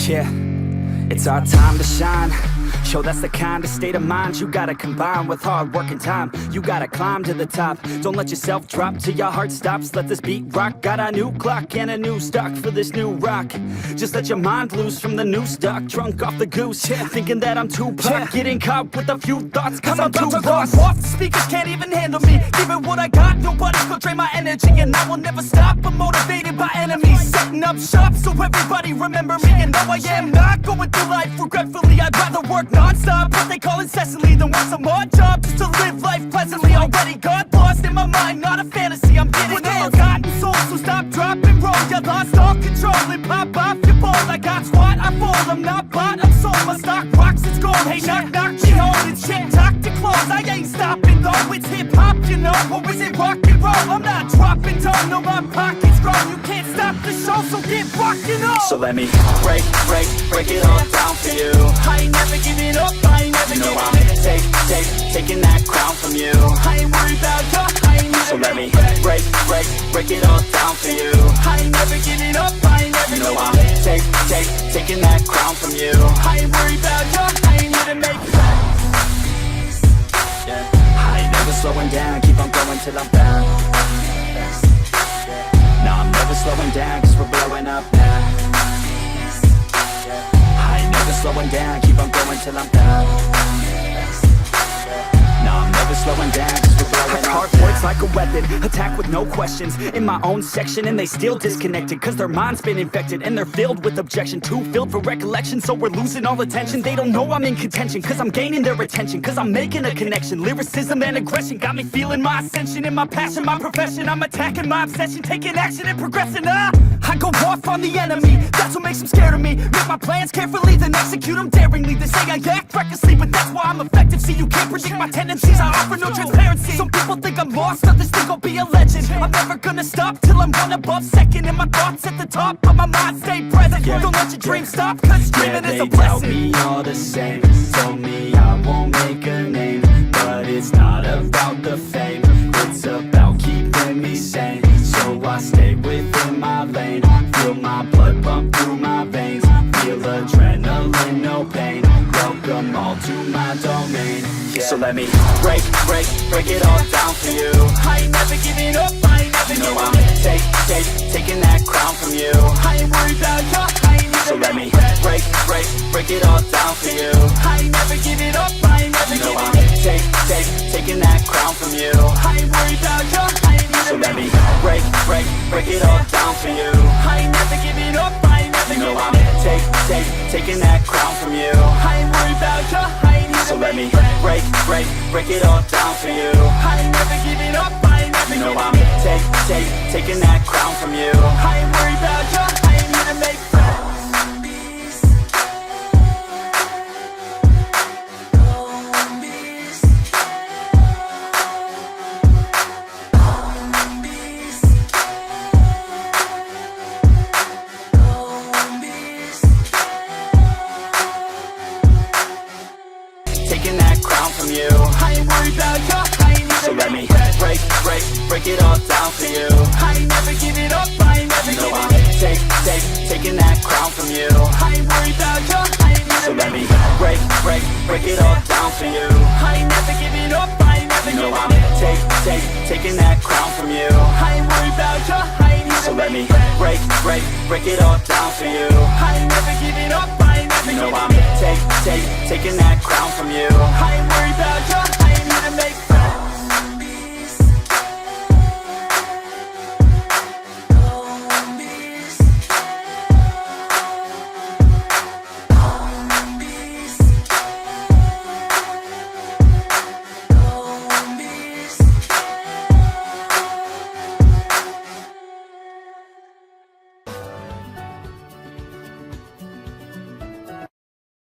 Yeah, it's our time to shine. Yo, that's the kind of state of mind you gotta combine with hard work and time. You gotta climb to the top. Don't let yourself drop till your heart stops. Let this beat rock. Got a new clock and a new stock for this new rock. Just let your mind loose from the new stock. Drunk off the goose, yeah. Thinking that I'm too pop. Yeah. Getting caught with a few thoughts cause I'm too lost. Off, the speakers can't even handle me. Giving what I got, nobody's gonna drain my energy. And I will never stop, I'm motivated by enemies. Setting up shop so everybody remember me. And no, I am not going through life regretfully. I'd rather work non-stop, what they call incessantly, than work some odd job just to live life pleasantly. Already got lost in my mind, not a fantasy, I'm getting with a forgotten soul. So stop, drop, and roll. You lost all control and pop off your ball. I got squat, I fall, I'm not bought, I'm sold. My stock rocks, it's gold. Hey, knock, knock, me home. It's shit, talk to close. I ain't stopping though, it's hip-hop, you know. Or is it rock and roll? I'm not dropping down, no, my pocket's grown. You can't stop the show, so get rockin' on. So let me break it all down for you. I ain't never giving up, I ain't never giving up. Taking that crown from you. I ain't worried about you, I ain't never. So let me break it all down for you. I ain't never giving up, I ain't never giving up. Taking that crown from you. I ain't worried about you, I ain't here to make peace. Yeah. I ain't never slowing down, keep on going till I'm found. No, I'm never slowing down, cause we're blowing up now. I ain't never slowing down, keep on going till I'm down. No, I'm never slowing down, cause we're blowing up. Hard words like a weapon, attack with no questions. In my own section and they still disconnected, cause their mind's been infected and they're filled with objection. Too filled for recollection, so we're losing all attention. They don't know I'm in contention, cause I'm gaining their attention. Cause I'm making a connection, lyricism and aggression got me feeling my ascension. In my passion, my profession, I'm attacking my obsession. Taking action and progressing, I go off on the enemy, that's what makes them scared of me. Make my plans carefully, then execute them daringly. They say I act recklessly, but that's why I'm effective. See, you can't predict my tendencies, I offer no transparency. Some people think I'm lost, others think I'll be a legend. I'm never gonna stop till I'm one above second. And my thoughts at the top, but my mind stay present. Don't let your dreams stop, cause dreaming is a blessing. They tell me all the same, told me I won't make a name. But it's not about the fame, it's about keeping me sane. So I stay within my lane, feel my blood pump through my veins. Feel adrenaline, no pain, welcome all to my domain. Yeah. So let me break it all down for you. I ain't never giving up, I ain't never giving up. Taking that crown from you. I ain't worried about you, I ain't never. So let me break it all down for you. I ain't never giving up, I ain't never giving up. Taking that crown from you. I ain't worried about you, I ain't never. So let me break it all down for you. I ain't never giving up, I ain't never giving up. Taking that crown from you. I ain't worried about you, I ain't never. So let me break it all down for you. I ain't never giving up, I ain't never giving up. Taking that crown from you. I ain't worried about you, I ain't here to make friends. Taking that crown from you. I ain't worried about you, I ain't never. So let me break it all down for you. I ain't never giving up, I ain't never giving up. Taking that crown from you. I ain't worried about you, I ain't never. So let me break it all down for you. I ain't never giving up, I ain't never giving up. Taking that crown from you. I ain't worried about you, I ain't never. So let me break it all down for you. I ain't never giving up, I ain't never giving up. Taking that crown from you. I ain't worried about you, I ain't here to make friends.